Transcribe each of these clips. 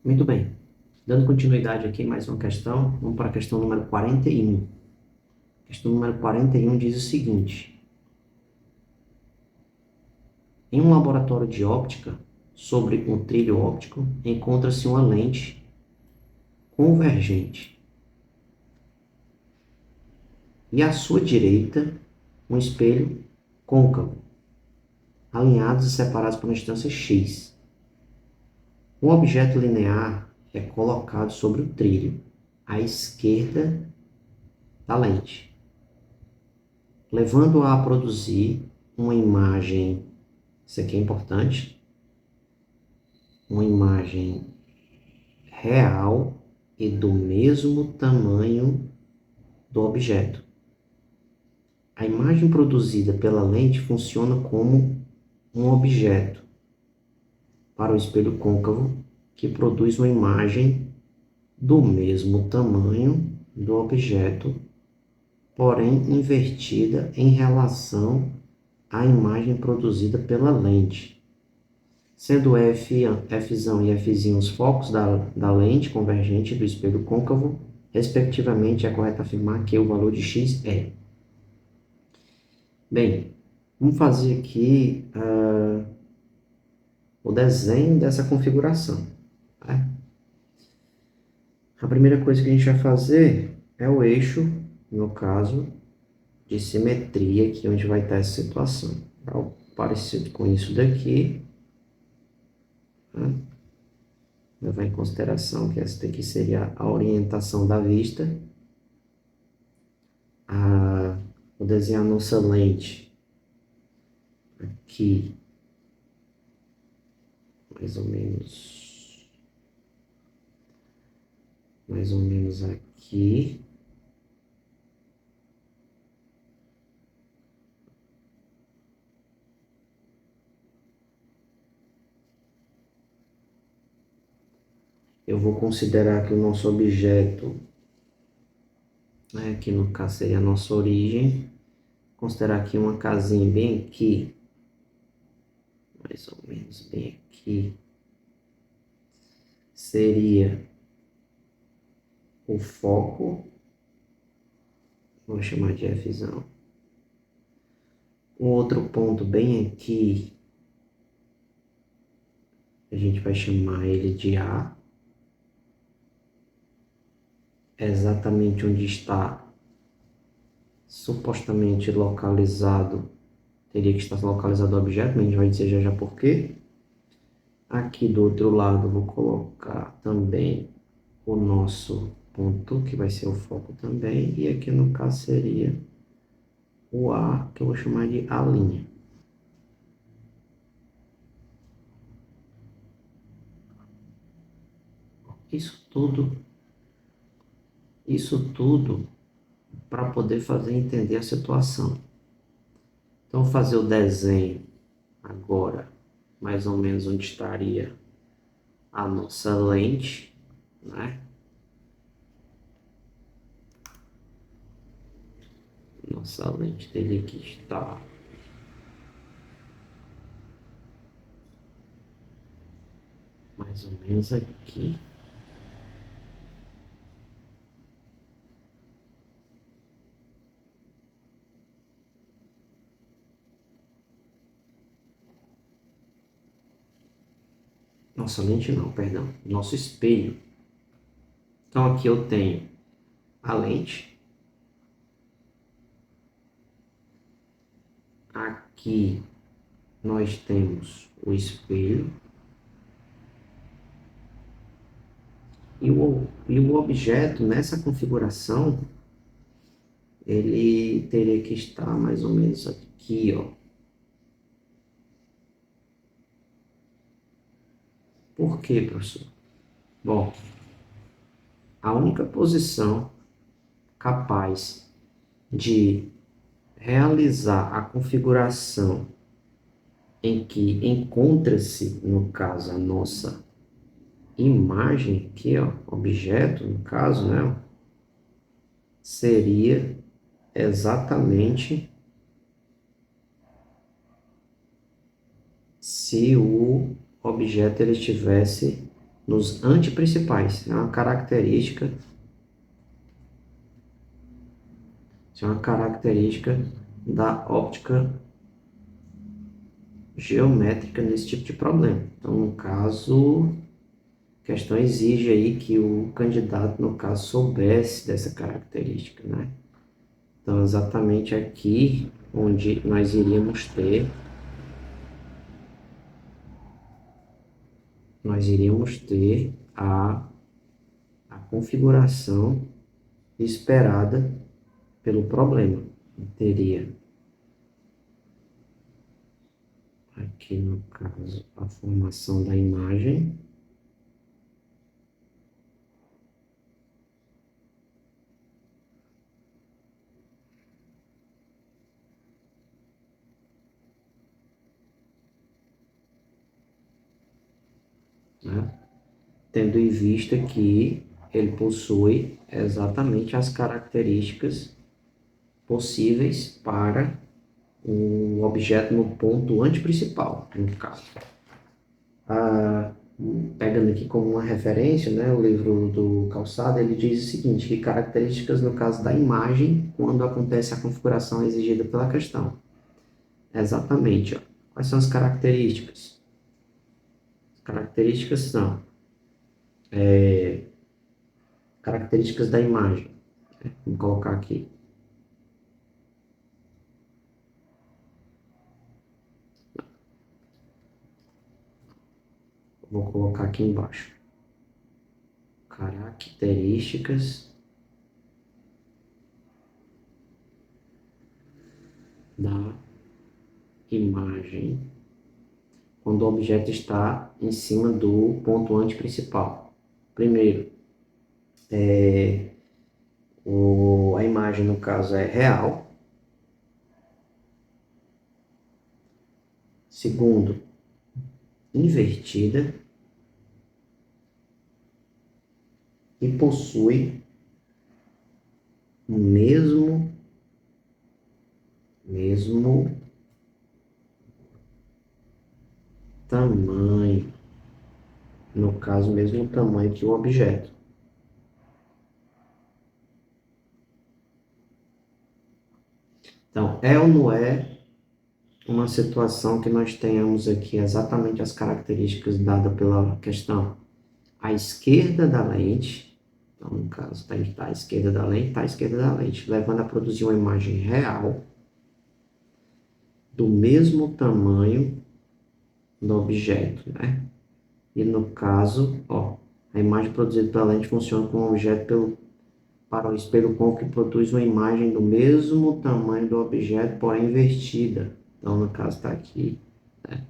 Muito bem. Dando continuidade aqui, mais uma questão. Vamos para a questão número 41. A questão número 41 diz o seguinte. Em um laboratório de óptica, sobre um trilho óptico, encontra-se uma lente convergente. E à sua direita, um espelho côncavo, alinhados e separados por uma distância x. Um objeto linear é colocado sobre o trilho, à esquerda da lente, levando-a a produzir uma imagem, isso aqui é importante, uma imagem real e do mesmo tamanho do objeto. A imagem produzida pela lente funciona como um objeto para o espelho côncavo, que produz uma imagem do mesmo tamanho do objeto, porém invertida em relação à imagem produzida pela lente, sendo Fzão e Fzinho os focos da lente convergente do espelho côncavo, respectivamente. É correto afirmar que o valor de x é. Bem, vamos fazer aqui o desenho dessa configuração. Tá? A primeira coisa que a gente vai fazer é o eixo, no caso, de simetria, aqui onde vai estar essa situação. Algo parecido com isso daqui. Tá? Levar em consideração que essa daqui seria a orientação da vista. Vou desenhar a nossa lente aqui, mais ou menos aqui. Eu vou considerar que o nosso objeto, que no caso seria a nossa origem, considerar aqui uma casinha bem aqui, mais ou menos bem aqui, seria o foco, vou chamar de Fzão. Um outro ponto bem aqui, a gente vai chamar ele de A, exatamente onde está supostamente localizado, teria que estar localizado o objeto, mas a gente vai dizer já já por quê. Aqui do outro lado vou colocar também o nosso ponto, que vai ser o foco também, e aqui no caso seria o A, que eu vou chamar de A'. Isso tudo para poder fazer entender a situação. Então, vou fazer o desenho agora, mais ou menos onde estaria a nossa lente, né? Nossa lente dele aqui está mais ou menos aqui. Nossa lente não, perdão. Nosso espelho. Então aqui eu tenho a lente. Aqui nós temos o espelho. E o objeto nessa configuração, ele teria que estar mais ou menos aqui, ó. Por quê, professor? Bom, a única posição capaz de realizar a configuração em que encontra-se, no caso, a nossa imagem aqui, ó, objeto, no caso, né, seria exatamente se o objeto ele estivesse nos antiprincipais. É uma característica, isso é uma característica da óptica geométrica nesse tipo de problema. Então, no caso, a questão exige aí que o candidato, no caso, soubesse dessa característica, né? Então, exatamente aqui onde nós iríamos ter a configuração esperada pelo problema. Teria aqui, no caso, a formação da imagem. Né? Tendo em vista que ele possui exatamente as características possíveis para um objeto no ponto antiprincipal, no caso. Pegando aqui como uma referência, né, o livro do Calçada, ele diz o seguinte, que características no caso da imagem, quando acontece a configuração exigida pela questão. Exatamente, ó. Quais são as características? As características são características da imagem. Vou colocar aqui. Vou colocar aqui embaixo. Características da imagem quando o objeto está em cima do ponto antiprincipal. Primeiro, a imagem, no caso, é real. Segundo, invertida e possui o mesmo tamanho, no caso, mesmo tamanho que o objeto. Então, é ou não é uma situação que nós tenhamos aqui exatamente as características dadas pela questão? À esquerda da lente, então, no caso, está à esquerda da lente, está à esquerda da lente, levando a produzir uma imagem real do mesmo tamanho do objeto, né? E no caso, ó, a imagem produzida pela lente funciona como objeto para o espelho côncavo que produz uma imagem do mesmo tamanho do objeto, porém invertida. Então, no caso, está aqui, né?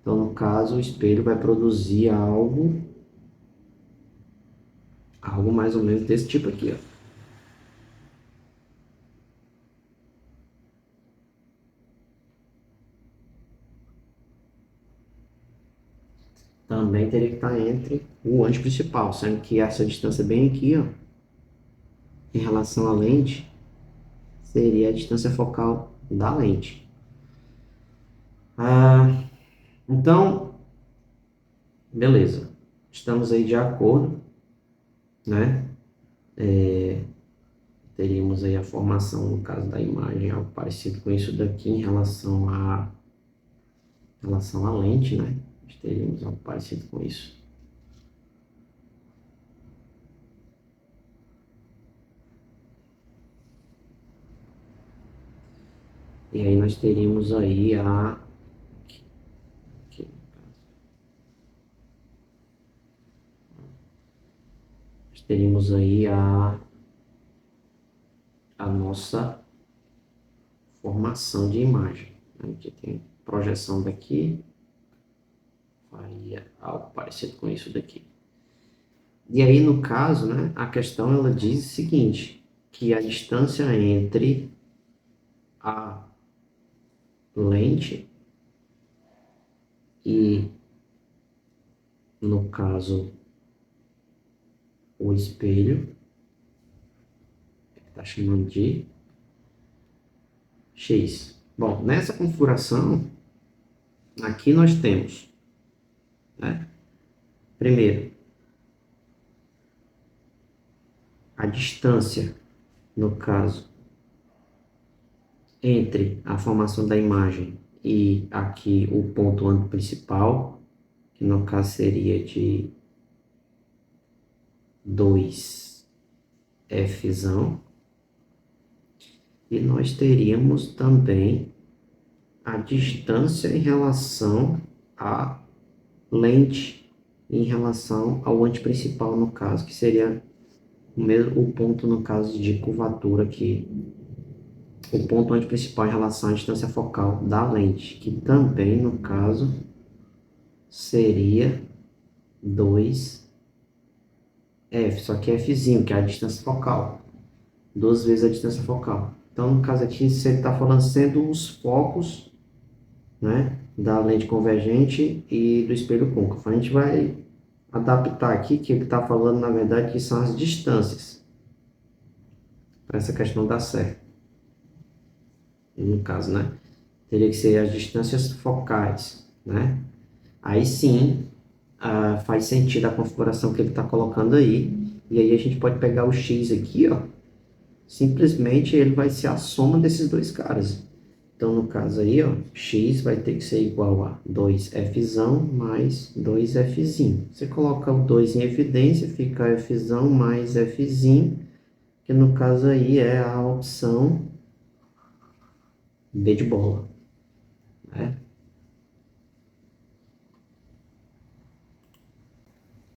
Então, no caso, o espelho vai produzir algo mais ou menos desse tipo aqui, ó. Também teria que estar entre o ângulo principal, sendo que essa distância bem aqui, ó, em relação à lente, seria a distância focal da lente. Então, beleza. Estamos aí de acordo, né? Teríamos aí a formação, no caso da imagem, algo parecido com isso daqui em relação à lente, né? Nós teríamos algo parecido com isso. E aí nós teríamos aí aqui, nós teríamos aí a nossa formação de imagem. Aqui tem projeção daqui, faria algo parecido com isso daqui. E aí, no caso, né, a questão ela diz o seguinte, que a distância entre a lente e, no caso, o espelho, está chamando de X. Bom, nessa configuração, aqui nós temos, né, primeiro, distância, no caso, entre a formação da imagem e aqui o ponto ângulo principal, que no caso seria de 2F, e nós teríamos também a distância em relação à lente, em relação ao antiprincipal, no caso, que seria o ponto, no caso de curvatura aqui, o ponto antiprincipal em relação à distância focal da lente, que também, no caso, seria 2F, só que Fzinho, que é a distância focal, 2 vezes a distância focal. Então, no caso aqui, você está falando sendo os focos, né, da lente convergente e do espelho côncavo. A gente vai adaptar aqui, que ele está falando, na verdade, que são as distâncias, para essa questão dar certo. No caso, né, teria que ser as distâncias focais, né? Aí sim, faz sentido a configuração que ele está colocando aí. E aí a gente pode pegar o x aqui, ó. Simplesmente ele vai ser a soma desses dois caras. Então, no caso aí, ó, x vai ter que ser igual a 2F mais 2F. Você coloca o 2 em evidência, fica F mais F, que no caso aí é a opção B de bola, né?